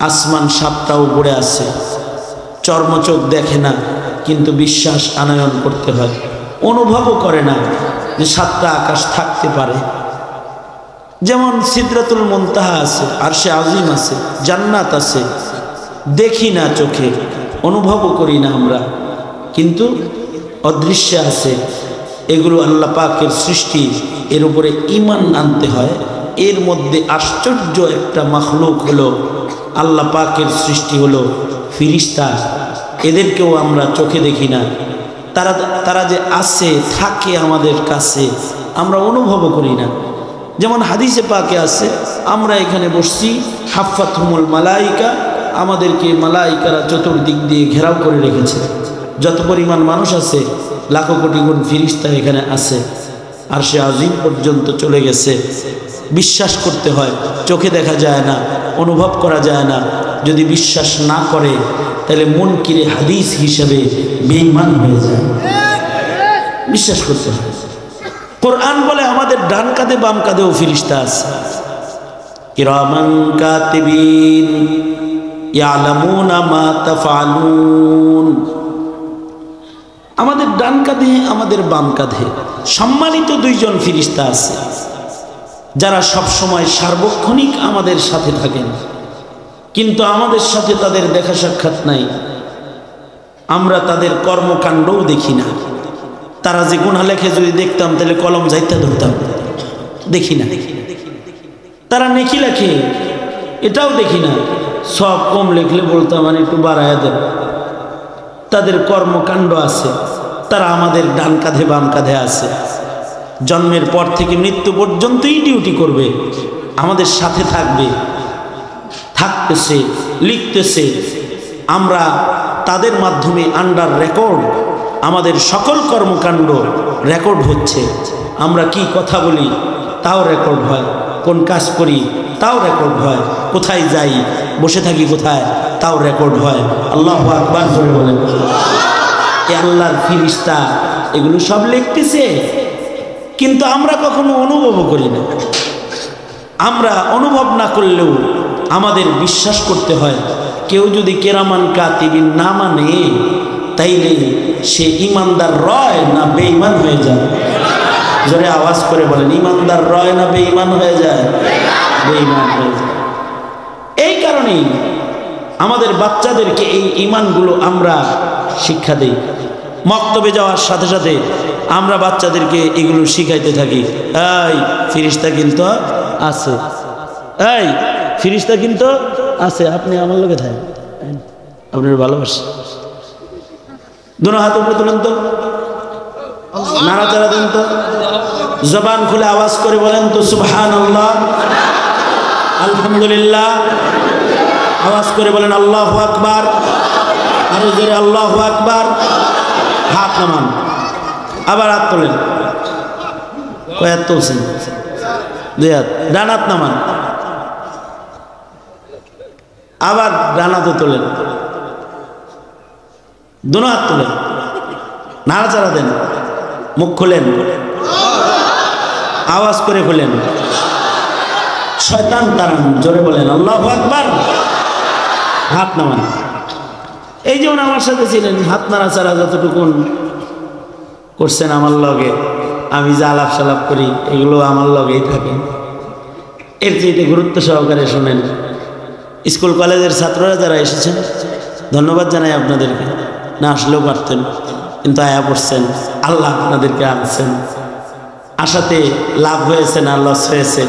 আসমান সাতটা উপরে আছে, চর্মচোখ দেখে না, কিন্তু বিশ্বাস আনয়ন করতে হয়। অনুভবও করে না যে সাতটা আকাশ থাকতে পারে। যেমন সিদরাতুল মুনতাহা আছে, আরশে আজিম আছে, জান্নাত আছে, দেখি না চোখে, অনুভবও করি না আমরা, কিন্তু অদৃশ্য আছে। এগুলো আল্লাহ পাকের সৃষ্টি, এর উপরে ঈমান আনতে হয়। এর মধ্যে আশ্চর্য একটা মাখলুক হলো আল্লাহ পাকের সৃষ্টি, হলো ফিরিস্তা। এদেরকেও আমরা চোখে দেখি না, তারা যে আছে, থাকে আমাদের কাছে, আমরা অনুভবও করি না। যেমন হাদিসে পাকে আছে, আমরা এখানে বসছি, হাফাতহুমুল মালাইকা, আমাদেরকে মালাইকারা চতুর্দিক দিয়ে ঘেরাও করে রেখেছে। যত পরিমাণ মানুষ আছে, লাখো কোটি গুণ ফিরিস্তা এখানে আছে, আরশে আজিম পর্যন্ত চলে গেছে। বিশ্বাস করতে হয়, চোখে দেখা যায় না, অনুভব করা যায় না। যদি বিশ্বাস না করে তাহলে মুনকিরে হাদিস হিসেবে বেঈমান হয়ে যায়। বিশ্বাস করতে হয়। কোরআন বলে আমাদের ডান কাঁধে বাম কাঁধেও ফিরিস্তা আছে, কিরামান কাতিবিন ইয়ালামুনা মা তাফআলুন। আমাদের ডান কাঁধে, আমাদের বাম কাঁধে সম্মানিত দুইজন ফিরিস্তা আছে, যারা সব সময় সার্বক্ষণিক আমাদের সাথে থাকেন, কিন্তু আমাদের সাথে তাদের দেখা সাক্ষাৎ নাই। আমরা তাদের কর্মকাণ্ডও দেখি না। তারা যে গুনাহ লেখে যদি দেখতাম তাহলে কলম যাইতে ধরতাম, দেখি না। তারা নেকি লেখে, এটাও দেখি না। সব কম লেখলে বলতাম মানে একটু বাড়ায় দেব। তাদের কর্মকাণ্ড আছে, তারা আমাদের ডান কাঁধে বাম কাঁধে আছে। জন্মের পর থেকে মৃত্যু পর্যন্তই ডিউটি করবে, আমাদের সাথে থাকবে, থাকতেছে, লিখতেছে। আমরা তাদের মাধ্যমে আন্ডার রেকর্ড, আমাদের সকল কর্মকাণ্ড রেকর্ড হচ্ছে। আমরা কি কথা বলি তাও রেকর্ড হয়, কোন কাজ করি তাও রেকর্ড হয়, কোথায় যাই, বসে থাকি কোথায় তাও রেকর্ড হয়। আল্লাহু আকবার জোরে বলেন। এই আল্লাহর ফিরিস্তা এগুলো সব লিখতেছে, কিন্তু আমরা কখনো অনুভব করি না। আমরা অনুভব না করলেও আমাদের বিশ্বাস করতে হয়। কেউ যদি কেরামান কাতিবিন না মানে, তাইলে সে ইমানদার রয় না বেঈমান হয়ে যায়? জোরে আওয়াজ করে বলেন, ইমানদার রয় না বেঈমান হয়ে যায়? বেঈমান হয়ে যায়। এই কারণেই আমাদের বাচ্চাদেরকে এই ঈমানগুলো আমরা শিক্ষা দেই। মক্তবে যাওয়ার সাথে সাথে আমরা বাচ্চাদেরকে এগুলো শিখাইতে থাকি। এই ফিরিস্তা কিন্তু আছে, এই ফিরিস্তা কিন্তু আছে, আপনি আমার লোকে থাকেন, আপনার ভালোবাসি। দুনো হাত উপরে তুলেন তো, নাড়াচাড়া দেন তো, জবান খুলে আওয়াজ করে বলেন তো সুবহানাল্লাহ, আলহামদুলিল্লাহ। আওয়াজ করে বলেন আল্লাহু আকবার, আরো জোরে আল্লাহু আকবার। হাত নামান, আবার হাত তোলেন, কয় হাত তুলছেন? দুই হাত। ডান হাত নামান, আবার ডান হাতে তোলেন, দুনো হাত তোলেন, নাড়াচাড়া দেন, মুখ খোলেন, আওয়াজ করে খোলেন, শয়তান তাড়ান, জোরে বলেন আল্লাহু আকবার। হাত নামান। এই যেমন আমার সাথে ছিলেন, হাত নাড়াচাড়া যতটুকুন করছেন আমার লগে, আমি যা আলাপ সালাপ করি এগুলো আমার লগেই থাকে। এর চেয়ে গুরুত্ব সহকারে শোনেন। স্কুল কলেজের ছাত্ররা যারা এসেছেন, ধন্যবাদ জানাই আপনাদেরকে। না আসলেও পারতেন, কিন্তু আয়া পড়ছেন, আল্লাহ আপনাদেরকে আনছেন। আশাতে লাভ হয়েছে না লস হয়েছে?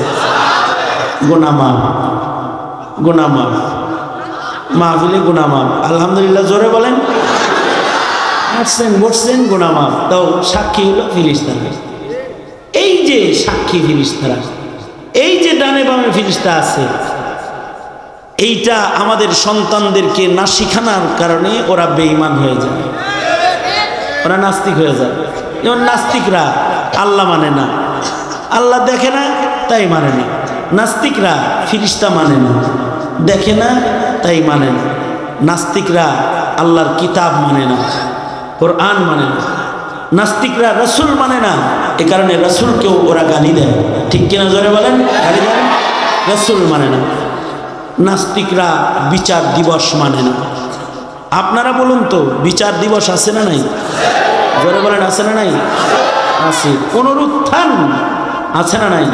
গুনামাফ, গুনামাফ, মাহফিলে গুনামাফ। আলহামদুলিল্লাহ জোরে বলেন। আসছেন, বসছেন, গুনামাফ। তাও সাক্ষী হলো ফিরিস্তারা। এই যে সাক্ষী ফিরিস্তারা, এই যে ডানে বামে ফিরিস্তা আছে, এইটা আমাদের সন্তানদেরকে না শিখানোর কারণে ওরা বেঈমান হয়ে যায়, ওরা নাস্তিক হয়ে যায়। যেমন নাস্তিকরা আল্লাহ মানে না, আল্লাহ দেখে না তাই মানে না। নাস্তিকরা ফিরিস্তা মানে না, দেখে না তাই মানে না। নাস্তিকরা আল্লাহর কিতাব মানে না, কোরআন মানে না। নাস্তিকরা রসুল মানে না, এ কারণে রসুলকেও ওরা গালি দেয়। ঠিক কিনা জোরে বলেন? গালি দেয়, রসুল মানে না। নাস্তিকরা বিচার দিবস মানে না। আপনারা বলুন তো, বিচার দিবস আছে না নাই? জোরে বলেন, আছে না নাই? আছে। পুনরুত্থান আছে না নাই?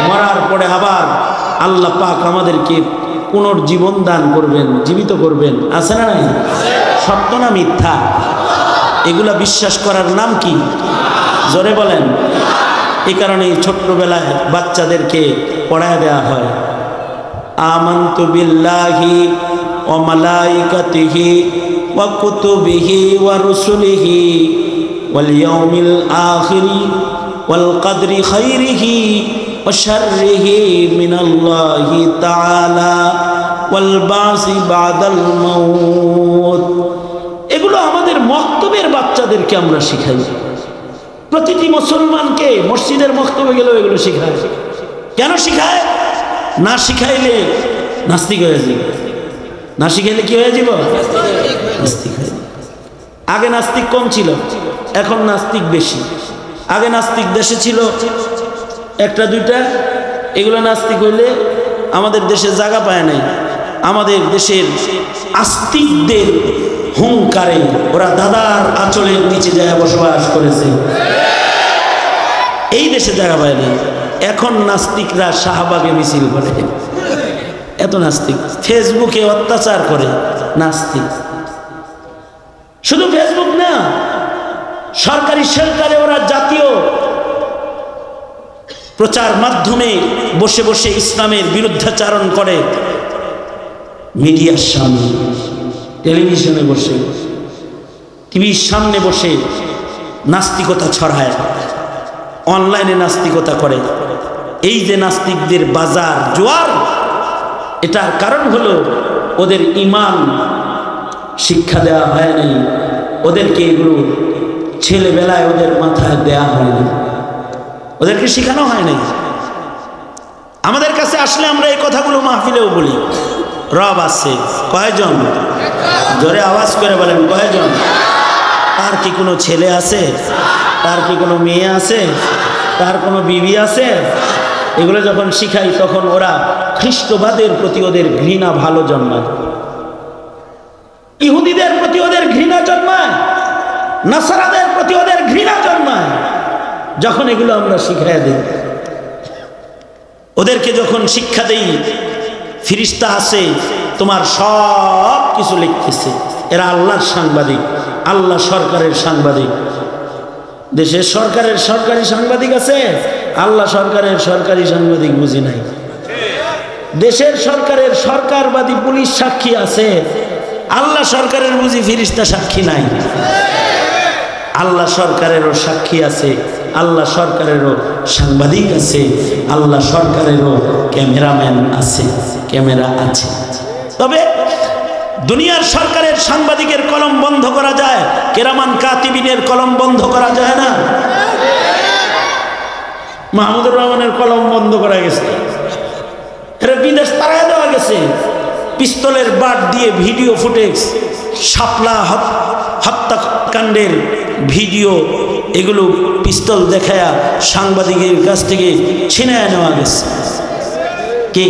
মরার পরে আবার আল্লাহ পাক আমাদেরকে পুনর্জীবন দান করবেন, জীবিত করবেন, আছে না নাই? সত্য না মিথ্যা? এগুলা বিশ্বাস করার নাম কি? জোরে বলেন। এই কারণে ছোট্টবেলায় বাচ্চাদেরকে পড়ায় দেওয়া হয়, আমানতু বিল্লাহি ওয়া মালাইকাতিহি ওয়া কুতুবিহি ওয়া রুসুলিহি ওয়াল ইয়াউমিল আখিরি ওয়াল কদরি খাইরিহি ওয়া শাররিহি মিনাল্লাহি তাআলা ওয়াল বাসি বাদাল মাউত। এগুলো আমাদের মক্তবের বাচ্চাদেরকে আমরা শিখাই। প্রতিটি মুসলমানকে মসজিদের মক্তবে গেলেও এগুলো শিখায়। কেন শিখায়? না শিখাইলে নাস্তিক হয়ে যাবে। না শিখাইলে কি হয়ে যাব? নাস্তিক হয়ে যাবে। আগে নাস্তিক কম ছিল, এখন নাস্তিক বেশি। আগে নাস্তিক দেশে ছিল একটা দুইটা, এগুলো নাস্তিক হইলে আমাদের দেশে জায়গা পায় নাই। আমাদের দেশের আস্তিকদের হুঙ্কারে ওরা দাদার আঁচলের নিচে যায় বসবাস করেছে, এই দেশে জায়গা পায় নাই। এখন নাস্তিকরা শাহবাগে মিছিল করে, এত নাস্তিক। ফেসবুকে অত্যাচার করে নাস্তিক। শুধু ফেসবুক না, সরকারে ওরা জাতীয় প্রচার মাধ্যমে বসে বসে ইসলামের বিরুদ্ধাচারণ করে। মিডিয়ার সামনে, টেলিভিশনে বসে, টিভির সামনে বসে নাস্তিকতা ছড়ায়, অনলাইনে নাস্তিকতা করে। এই যে নাস্তিকদের বাজার জোয়ার, এটার কারণ হলো ওদের ঈমান শিক্ষা দেওয়া হয়নি, ওদেরকে এগুলো ছেলেবেলায় ওদের মাথায় দেয়া হয়নি, ওদেরকে শেখানো হয়নি। আমাদের কাছে আসলে আমরা এই কথাগুলো মাহফিলেও বলি। রব আছে কয়জন? জোরে আওয়াজ করে বলেন, কয়জন? তার কি কোনো ছেলে আছে? তার কি কোনো মেয়ে আছে? তার কোনো বিবি আছে? এগুলো যখন শিখাই তখন ওরা খ্রিস্টবাদের প্রতি ওদের ঘৃণা ভালো জন্মায়, ইহুদিদের প্রতি ওদের ঘৃণা জন্মায়, নাসারাদের প্রতি ওদের ঘৃণা জন্মায়। যখন এগুলো আমরা শিখাই দিই, ওদেরকে যখন শিক্ষা দেই, ফিরিস্তা আছে তোমার সব কিছু লিখতেছে, এরা আল্লাহর সাংবাদিক, আল্লাহ সরকারের সাংবাদিক। দেশের সরকারের সরকারি সাংবাদিক আছে, আল্লাহ সরকারের সরকারি সাংবাদিক বুঝি নাই। দেশের সরকারের সরকারবাদী পুলিশ সাক্ষী আছে, আল্লাহ সরকারের বুঝি ফিরিস্তা সাক্ষী নাই। আল্লাহ সরকারেরও সাক্ষী আছে, আল্লাহ সরকারেরও সাংবাদিক আছে, আল্লাহ সরকারেরও ক্যামেরাম্যান আছে, ক্যামেরা আছে। তবে দুনিয়ার সরকারের সাংবাদিকের কলম বন্ধ করা যায়, কেরামান কাতিবিনের কলম বন্ধ করা যায় না। মাহমুদুর রহমানের কলম বন্ধ করা গেছে, এরা বিদেশ তাড়ায় দেওয়া গেছে। পিস্তলের বাট দিয়ে ভিডিও ফুটেজ, শাপলা হত্যাকাণ্ডের ভিডিও, এগুলো পিস্তল দেখায়া সাংবাদিকের কাছ থেকে ছিনায় নেওয়া গেছে। কি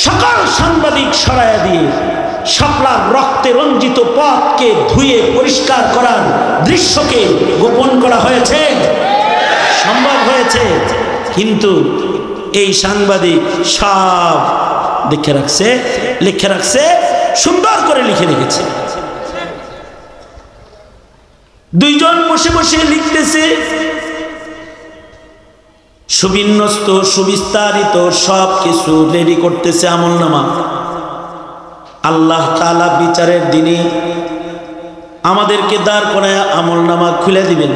সকল সাংবাদিক সরাইয়া দিয়ে শাপলার রক্তে রঞ্জিত পথকে ধুয়ে পরিষ্কার করার দৃশ্যকে গোপন করা হয়েছে, সম্ভব হয়েছে। কিন্তু এই সাংবাদিক সব লিখে রাখছে, সুন্দর করে লিখে রেখেছে। দুইজন বসে বসে লিখতেছে, সুবিন্যস্ত সুবিস্তারিত সব কিছু রেডি করতেছে আমলনামা। আল্লাহ তাআলা বিচারের দিনে আমাদেরকে দাঁড় করায় আমলনামা খুলে দিবেন,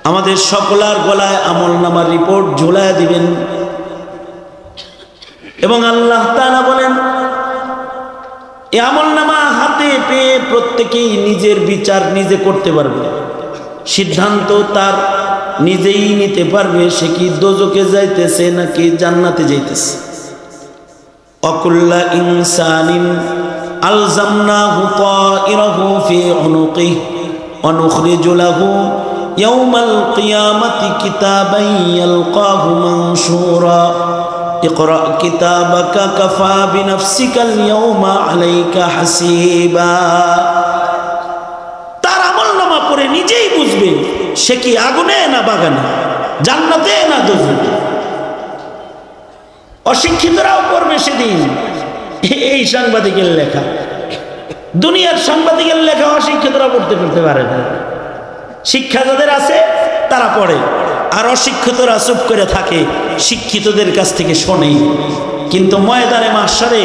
আমাদের সকলার গলায় আমলনামার রিপোর্ট ঝোলায় দিবেন। এবং আল্লাহ তাআলা বলেন, এই আমলনামা হাতে পেয়ে প্রত্যেকেই নিজের বিচার নিজে করতে পারবে, সিদ্ধান্ত তার নিজেই নিতে পারবে, সে কি দোজকে যাইতেছে নাকি জান্নাতে যাইতেছে। অকুল্লা ইনসানিন আলজামনাহু তাইরাহু ফি উনুকিহি ওয়া নুখরিজু লাহু ইয়াওমাল কিয়ামাতি কিতাবান ইয়ালকাহু মানশুরা ইকরা কিতাবাকা কাফা বিনাফসিকাল ইয়াউমা আলাইকা হাসিবা। তার আমলনামা পড়ে নিজেই বুঝবে সে কি আগুনে না বাগানে, জান্নাতে না দোজখে। অশিক্ষিতরাও পড়বে সেদিন এই সাংবাদিকের লেখা। দুনিয়ার সাংবাদিকের লেখা অশিক্ষিতরা পড়তে পারে না। শিক্ষা যাদের আছে তারা পড়ে, আর অশিক্ষিতরা চুপ করে থাকে, শিক্ষিতদের কাছ থেকে শোনে। কিন্তু ময়দানে মাহশারে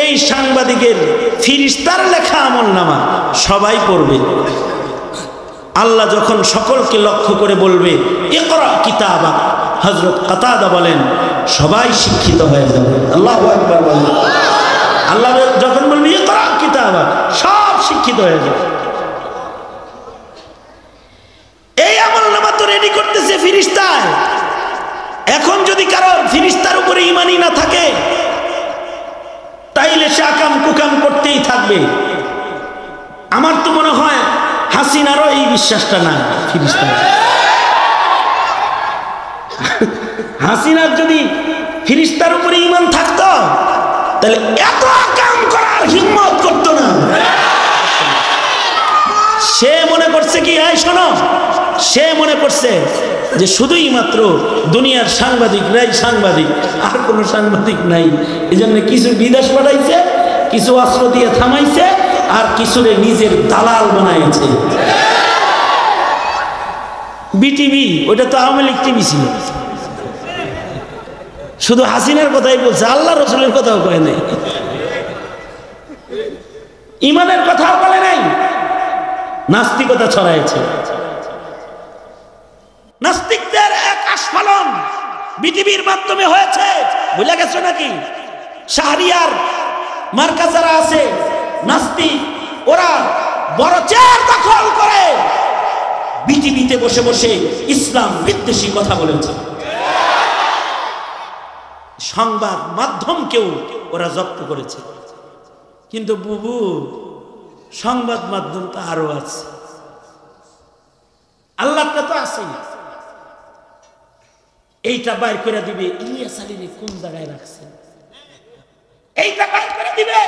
এই সাংবাদিকের ফিরিস্তার লেখা আমলনামা সবাই পড়বে। আল্লাহ যখন সকলকে লক্ষ্য করে বলবে ইকরা কিতাবা, হযরত কাতাদা বলেন সবাই শিক্ষিত হয়ে যাবে। আল্লাহু আকবার বলেন। আল্লাহ যখন বলবে ইকরা কিতাবা, সব শিক্ষিত হয়ে যাবে। এই আমলনামা তো রেডি করতেছে ফিরিস্তায়। এখন যদি কারোর ফিরিস্তার উপরে ঈমানই না থাকে তাইলে সে আকাম কুকাম করতেই থাকবে। আমার তো মনে হয় হাসিনারও এই বিশ্বাসটা নাই ফিরিস্তার। হাসিনার যদি ফিরিস্তার উপরে ঈমান থাকতো তাহলে এত আকাম করার হিম্মত করতো না। সে মনে করছে কি, এই শোনো, সে মনে করছে যে শুধুই মাত্র দুনিয়ার সাংবাদিকরাই সাংবাদিক, আর কোনো সাংবাদিক নাই। এই জন্য কিছু বিদেশ পাঠাইছে, কিছু অস্ত্র দিয়ে থামাইছে, আর কিছুরে নিজের দালাল বানাইছে। বিটিভি ওটা তো আওয়ামী লীগ টিভি ছিল। শুধু হাসিনার কথাই বলছে, আল্লাহ রসুলের কথাও কয় নাই, ইমানের কথাও বলে নাই, নাস্তিকতা ছড়াইছে। নাস্তিকদের এক আস্ফালন বিটিভির মাধ্যমে হয়েছে, বুঝলে গেছো নাকি? শাহরিয়ার মার্কা যারা আছে নাস্তিক, ওরা বড় চেয়ার দখল করে বিটিভিতে বসে বসে ইসলাম বিদ্বেষী কথা বলেছে। সংবাদ মাধ্যমকেও ওরা জব্দ করেছে। কিন্তু বুবু, সংবাদ মাধ্যম তো আরো আছে, আল্লাহটা তো আছে। এইটা বাইর করে দিবে ইলিয়াস আলীর কোন জায়গায় রাখছে, এইটা বাইর করে দিবে